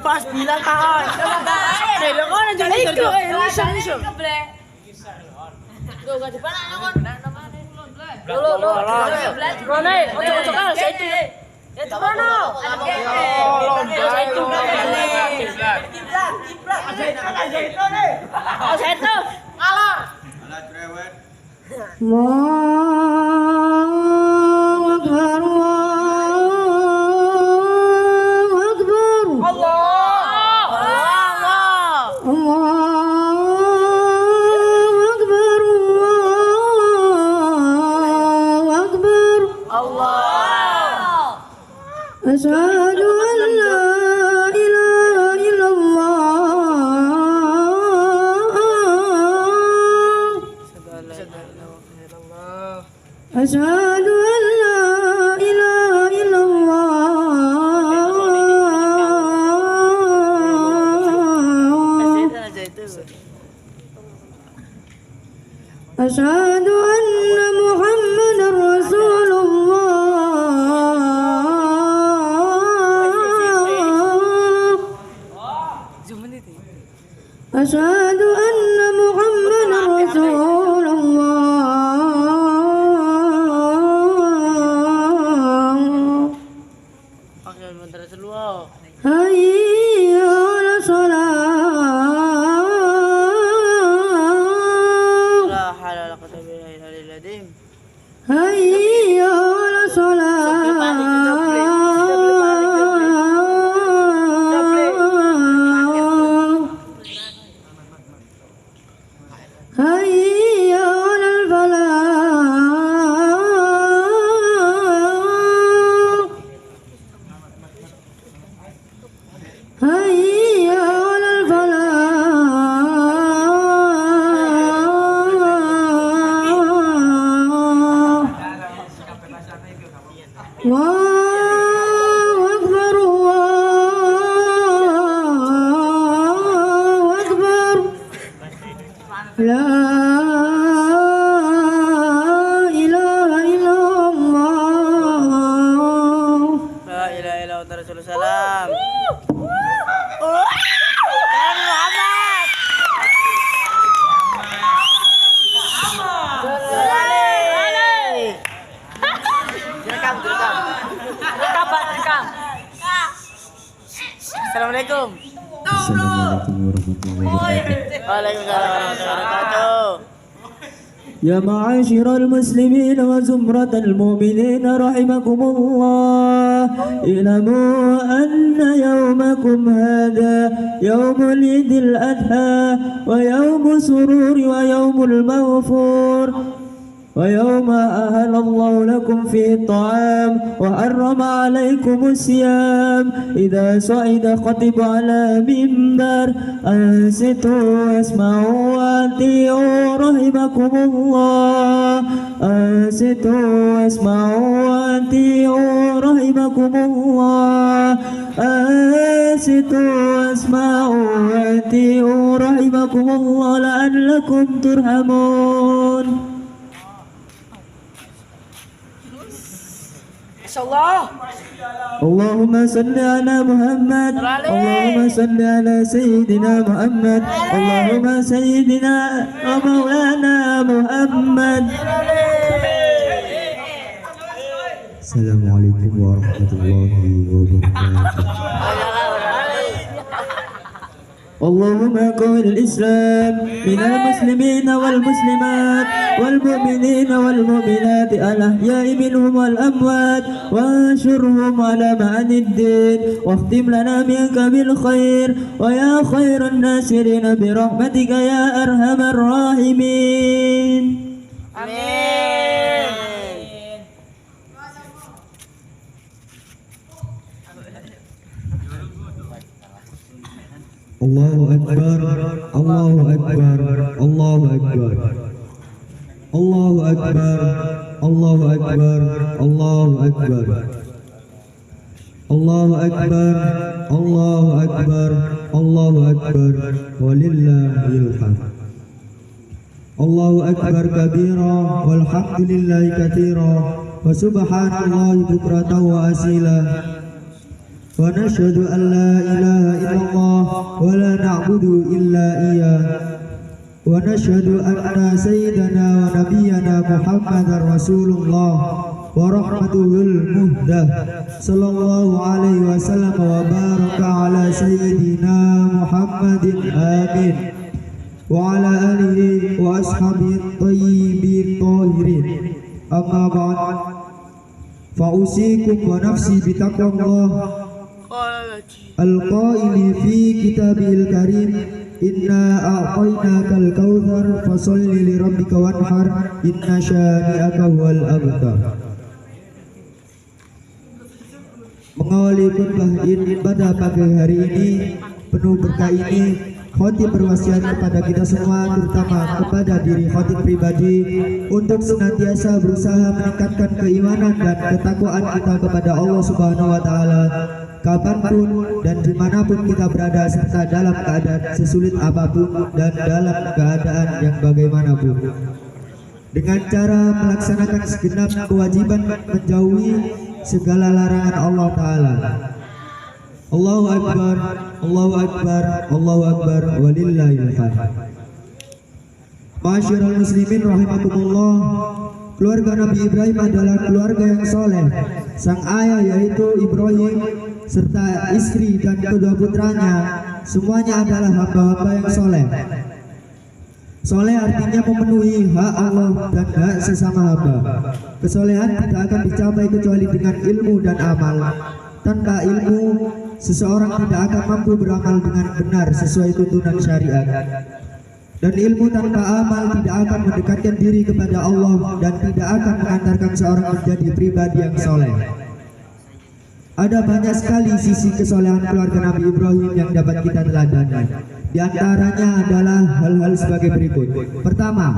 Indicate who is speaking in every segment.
Speaker 1: Pas bilang tahan. Lo kan jadi kerja. Nisha. Lo gak depan kon. Lo. Mana? Ojo kan saya itu. Itu mana? Saya itu. Oh, saya itu. Alah. Alah cerewet.
Speaker 2: Allahu Akbar. أشهد أن لا إله إلا الله أشهد أن لا إله إلا الله أشهد أن محمدا رسول أشهد أن محمدا رسول الله حي على الصلاة
Speaker 1: لا حول ولا قوة إلا بالله
Speaker 2: حي على هيا على الفلاح هيا على الفلاح الله أكبر الله أكبر لا إله إلا الله
Speaker 1: لا إله إلا الله رسول salam. Assalamualaikum.
Speaker 3: Assalamualaikum warahmatullahi wabarakatuh.
Speaker 1: Waalaikumsalam warahmatullahi wabarakatuh.
Speaker 3: يا معاشر المسلمين وزمرة المؤمنين رحمكم الله اعلموا أن يومكم هذا يوم العيد الأضحى ويوم السرور ويوم المغفور ويوم أهل الله لكم فيه الطعام وحرم عليكم الصيام إذا صعد خطب على منبر أنصتوا واسمعوا وأطيعوا رحمكم الله أنصتوا واسمعوا وأطيعوا رحمكم الله أنصتوا واسمعوا وأطيعوا رحمكم الله لعلكم ترحمون.
Speaker 1: Insyaallah.
Speaker 3: اللهم صل على محمد اللهم صل على سيدنا محمد اللهم سيدنا ومولانا محمد. السلام عليكم ورحمة الله وبركاته. اللهم قوي الإسلام من المسلمين والمسلمات والمؤمنين والمؤمنات الأحياء منهم والأموات وانشرهم على معاني الدين واختم لنا منك بالخير ويا خير الناصرين برحمتك يا أرحم الراحمين.
Speaker 1: Amin.
Speaker 3: الله أكبر الله أكبر الله أكبر الله أكبر الله أكبر الله أكبر الله أكبر الله أكبر الله أكبر ولله الحمد. الله أكبر كبيرا والحمد لله كثيرا wa subhanallahi bukratan wa asila. Wa nashhadu an la ilaha illallah wa la na'budu illa iyyah. Wa nashhadu anna sayyidana wa nabiyyana Muhammadar Rasulullah wa rahmatuhul muhdah sallallahu alaihi wasallam wa baraka ala sayyidina Muhammadin amin wa ala alihi wa ashabihi tayyibin tahirin. Amma ba'd, fa usikum wa nafsi bi taqwallah al-qaili fi kitabihil karim, inna a'tainakal kautsar fasalli li rabbika wanhar inna syani'aka huwal abtar. Mengawali khutbah pada pagi hari ini penuh berkah ini, khotib berwasiat kepada kita semua, terutama kepada diri khotib pribadi, untuk senantiasa berusaha meningkatkan keimanan dan ketakwaan kita kepada Allah Subhanahu wa Ta'ala, kapanpun dan dimanapun kita berada, serta dalam keadaan sesulit apapun dan dalam keadaan yang bagaimanapun, dengan cara melaksanakan segenap kewajiban menjauhi segala larangan Allah Ta'ala. Allahu Akbar, Allahu Akbar, Allahu Akbar, walillahil hamd. Ma'asyiral muslimin rahimakumullah, keluarga Nabi Ibrahim adalah keluarga yang soleh. Sang ayah yaitu Ibrahim serta istri dan kedua putranya semuanya adalah hamba-hamba yang soleh. Soleh artinya memenuhi hak Allah dan hak sesama hamba. Kesolehan tidak akan dicapai kecuali dengan ilmu dan amal. Tanpa ilmu, seseorang tidak akan mampu beramal dengan benar sesuai tuntunan syariat. Dan ilmu tanpa amal tidak akan mendekatkan diri kepada Allah dan tidak akan mengantarkan seorang menjadi pribadi yang soleh. Ada banyak sekali sisi kesolehan keluarga Nabi Ibrahim yang dapat kita teladani. Di antaranya adalah hal-hal sebagai berikut. Pertama,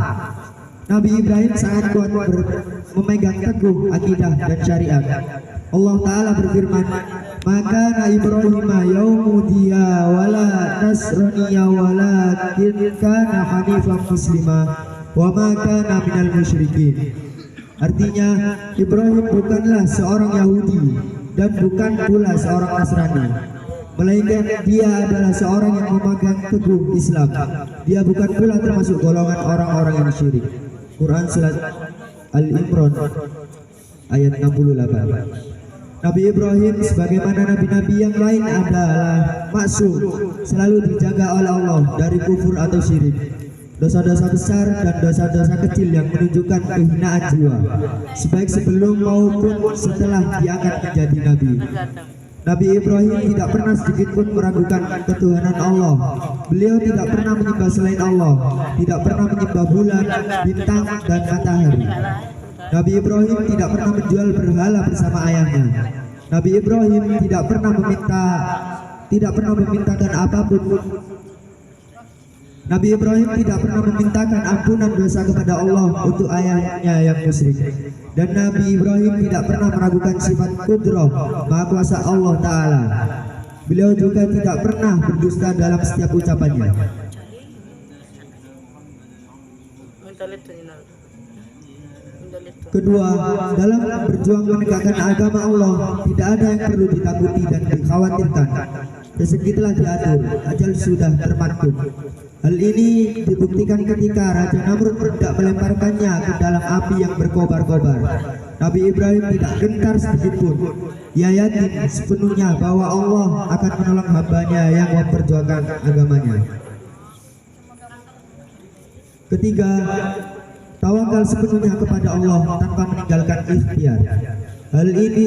Speaker 3: Nabi Ibrahim sangat kuat memegang teguh akidah dan syariat. Allah Ta'ala berfirman, maka Ibrahim yaumudiya wala nasraniya walakin kana hanifan muslimah wa ma kana minal musyrikin. Artinya, Ibrahim bukanlah seorang Yahudi dan bukan pula seorang Nasrani, melainkan dia adalah seorang yang memegang teguh Islam. Dia bukan pula termasuk golongan orang-orang yang syirik. Quran surat Al-Imran ayat 68. Nabi Ibrahim sebagaimana nabi-nabi yang lain adalah maksum, selalu dijaga oleh Allah dari kufur atau syirik, dosa-dosa besar dan dosa-dosa kecil yang menunjukkan kehinaan jiwa, sebaik sebelum maupun setelah diangkat menjadi nabi. Nabi Ibrahim tidak pernah sedikit pun meragukan ketuhanan Allah. Beliau tidak pernah menyembah selain Allah, tidak pernah menyembah bulan, bintang, dan matahari. Nabi Ibrahim tidak pernah menjual berhala bersama ayahnya. Nabi Ibrahim tidak pernah memintakan apapun. Nabi Ibrahim tidak pernah memintakan ampunan dosa kepada Allah untuk ayahnya yang musyrik. Dan Nabi Ibrahim tidak pernah meragukan sifat kudrah, maha kuasa Allah Ta'ala. Beliau juga tidak pernah berdusta dalam setiap ucapannya. Kedua, dalam berjuang menegakkan agama Allah, tidak ada yang perlu ditakuti dan dikhawatirkan. Rezeki telah diatur, ajal sudah termaktub. Hal ini dibuktikan ketika Raja Namrud hendak melemparkannya ke dalam api yang berkobar-kobar. Nabi Ibrahim tidak gentar sedikit pun. Ia yakin sepenuhnya bahwa Allah akan menolong hambanya yang memperjuangkan agamanya. Ketiga, tawakal sepenuhnya kepada Allah tanpa meninggalkan ikhtiar. Hal ini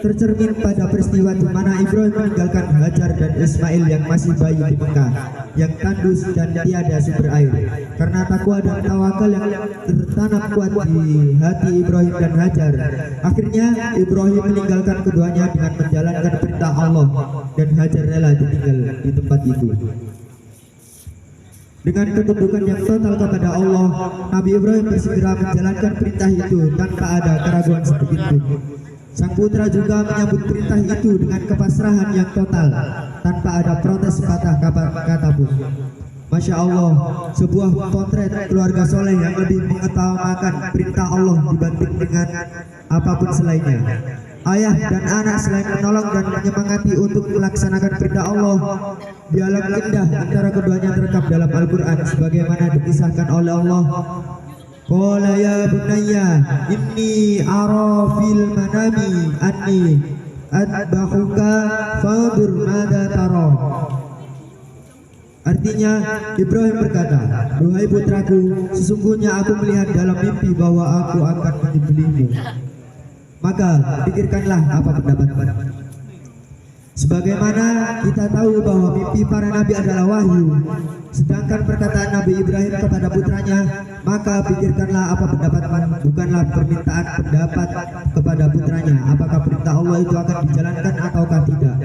Speaker 3: tercermin pada peristiwa di mana Ibrahim meninggalkan Hajar dan Ismail yang masih bayi di Mekah, yang tandus dan tiada sumber air. Karena takwa dan tawakal yang tertanam kuat di hati Ibrahim dan Hajar, akhirnya Ibrahim meninggalkan keduanya dengan menjalankan perintah Allah, dan Hajar rela ditinggal di tempat itu. Dengan ketundukan yang total kepada Allah, Nabi Ibrahim bersegera menjalankan perintah itu tanpa ada keraguan sedikit pun. Sang putra juga menyambut perintah itu dengan kepasrahan yang total, tanpa ada protes patah kata pun. Masya Allah, sebuah potret keluarga soleh yang lebih mengutamakan perintah Allah dibanding dengan apapun selainnya. Ayah dan anak selain menolong dan menyemangati untuk melaksanakan perintah Allah. Dialog indah antara keduanya terekam dalam Al-Quran sebagaimana dikisahkan oleh Allah. Qala ya bunayya inni ara fil manami anni adbahuka fanzur mada tara. Artinya Ibrahim berkata, "Duhai putraku, sesungguhnya aku melihat dalam mimpi bahwa aku akan menyembelihmu. Maka pikirkanlah apa pendapatmu." Sebagaimana kita tahu bahwa mimpi para nabi adalah wahyu, sedangkan perkataan Nabi Ibrahim kepada putranya, "Maka pikirkanlah apa pendapatmu," bukanlah permintaan pendapat kepada putranya apakah perintah Allah itu akan dijalankan ataukah tidak.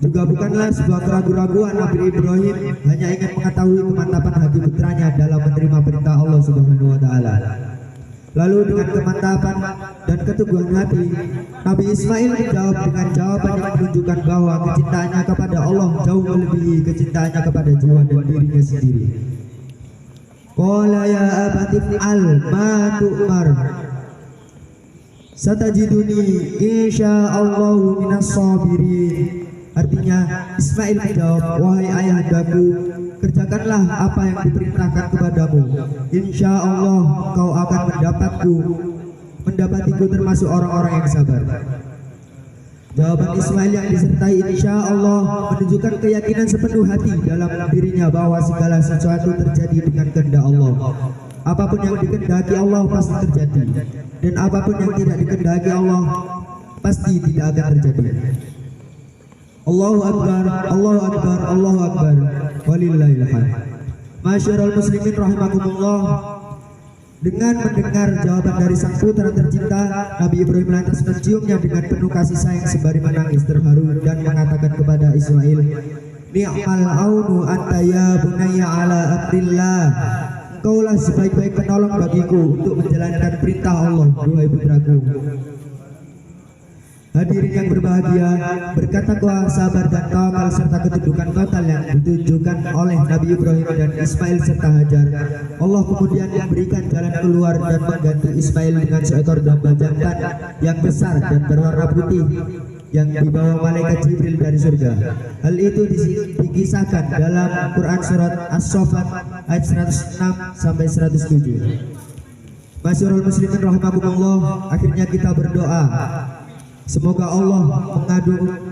Speaker 3: Juga bukanlah sebuah keraguan-raguan Nabi Ibrahim hanya ingin mengetahui kemantapan hati putranya dalam menerima perintah Allah Subhanahu wa taala. Lalu dengan kemantapan dan keteguhan hati, Nabi Ismail menjawab dengan jawaban yang menunjukkan bahwa kecintaannya kepada Allah jauh melebihi kecintaannya kepada jiwa dan dirinya sendiri. Qala ya abati fa'al ma tu'mar satajiduni insyaallahu minas sabirin. Artinya Ismail menjawab, "Wahai ayahandaku, kerjakanlah apa yang diperintahkan kepadamu. Insya Allah kau akan mendapatiku termasuk orang-orang yang sabar." Jawaban Ismail yang disertai insya Allah menunjukkan keyakinan sepenuh hati dalam dirinya bahwa segala sesuatu terjadi dengan kehendak Allah. Apapun yang dikehendaki Allah pasti terjadi, dan apapun yang tidak dikehendaki Allah pasti tidak akan terjadi. Allahu Akbar, Allahu Akbar, Allahu Akbar, walillahil hamd. Masyarul muslimin rahimakumullah. Dengan mendengar jawaban dari sang putra tercinta, Nabi Ibrahim lantas menciumnya dengan penuh kasih sayang sembari menangis terharu dan mengatakan kepada Ismail, "Ni'mal aunu anta ya bunayya ala amrillah." Engkaulah sebaik-baik penolong bagiku untuk menjalankan perintah Allah, duhai putraku. Hadirin yang berbahagia, berkat takwa, sabar dan tawakal serta ketundukan total yang ditunjukkan oleh Nabi Ibrahim dan Ismail serta Hajar, Allah kemudian memberikan jalan keluar dan mengganti Ismail dengan seekor domba jantan yang besar dan berwarna putih yang dibawa malaikat Jibril dari surga. Hal itu dikisahkan dalam Quran surat As-Saffat ayat 106 sampai 107. Masyarul muslimin rahimakumullah, akhirnya kita berdoa semoga Allah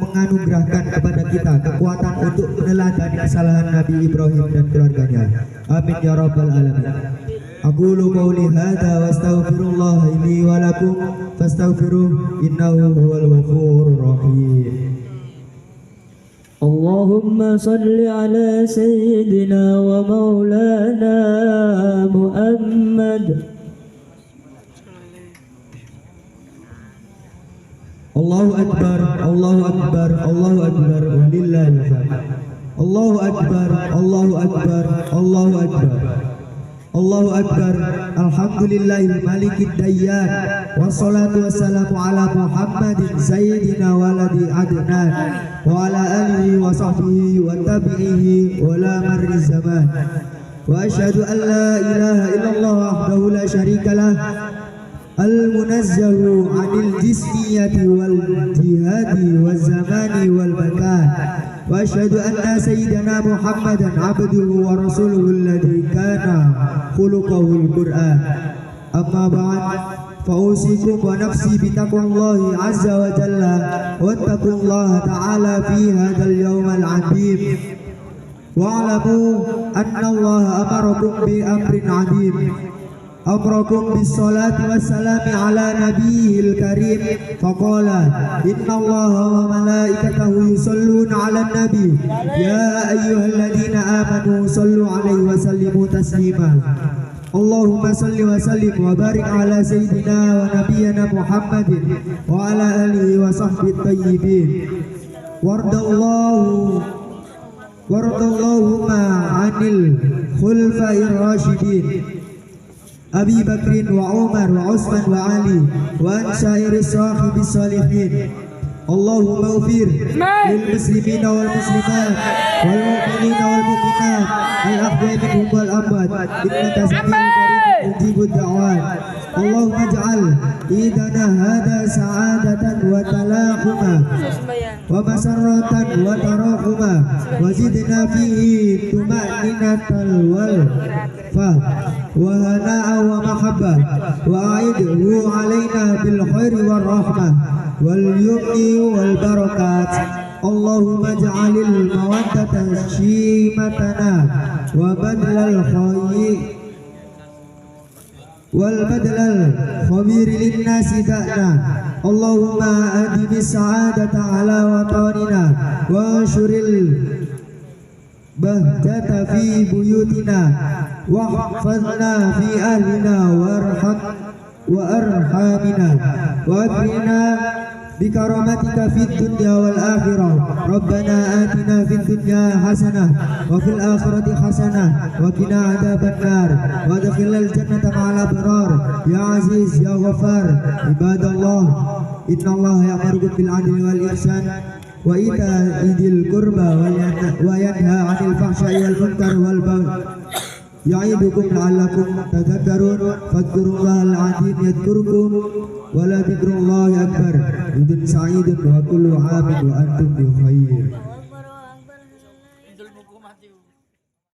Speaker 3: menganugerahkan kepada kita kekuatan untuk meneladani kesalahan Nabi Ibrahim dan keluarganya. Amin ya rabbal alamin. Aqulu qawli hadza wa astaghfirullah li wa lakum fastaghfiruh innahu huwal ghafurur rahim.
Speaker 2: Allahumma salli ala sayyidina wa maulana Muhammad.
Speaker 3: Allahu Akbar, Allahu Akbar, Allahu Akbar, walillahil hamd. Allahu Akbar, Allahu Akbar, Allahu Akbar, Allahu Akbar. Alhamdulillahil malikid dayyan, wassalatu wassalamu ala Muhammadin sayyidina waladi adnan wa ala alihi wa sahbihi wa tabi'ihi wa la marri zaman. Wa asyhadu an la ilaha illallah wahdahu la syarika lah, al-munazzahu 'anil jismiyati wal jihadi waz zamani wal makan. Wa asyhadu anna sayyidana Muhammadan 'abduhu wa rasuluhu alladhi kana khuluquhul Qur'an. Amma ba'd, fa usikum wa nafsi bi taqwallahi 'azza wa jalla wa taqullaha ta'ala fi hadzal yawmal 'azim. Wa'lamu anna Allah amarakum bi amrin 'azim. Amrakum bis salati wassalami ala nabiyil karim faqala inna allaha wa malaikatahu yusalluna ala nabi ya ayyuhalladzina amanu sallu alaihi wa sallimu taslima. Allahumma salli wa sallim wa barik ala sayyidina wa nabiyyina Muhammadin wa ala alihi wa sahbihi tayyibin. Wardallahumma anil khulfa'ir rasyidin Abi Bakrin wa Umar wa Utsman wa Ali wa an sairis sahibis salihin. Allahumma ufir lil muslimina wal muslimat wal mu'minina wal mu'minat al ahya'i minhum wal amwat innaka sami'un qarib mujibud da'wat. اللهم اجعل عيدنا هذا سعادة وتلاحما ومسرة وتراحما وزدنا فيه طمأنينة والفهم وهناء ومحبة وأعده علينا بالخير والرحمة واليمن والبركات اللهم اجعل المودة شيمتنا وبذل الخير والبذل الخبير للناس دأنا اللهم أدم السعادة على وطننا وانشر البهجة في بيوتنا واحفظنا في أهلنا وأرحامنا وأكرمنا بكرامتك في الدنيا والآخرة ربنا آتنا في الدنيا حسنة وفي الآخرة حسنة وقنا عذاب النار وادخلنا الجنة مع الأبرار يا عزيز يا غفار عباد الله إن الله يأمركم بالعدل والإحسان وإيتاء ذي القربى وينهى عن الفحشاء والمنكر والبغي يعظكم لعلكم تذكرون فاذكروا الله العظيم يذكركم ولذكر الله أكبر إذن سعيد وكل عام وأنتم بخير.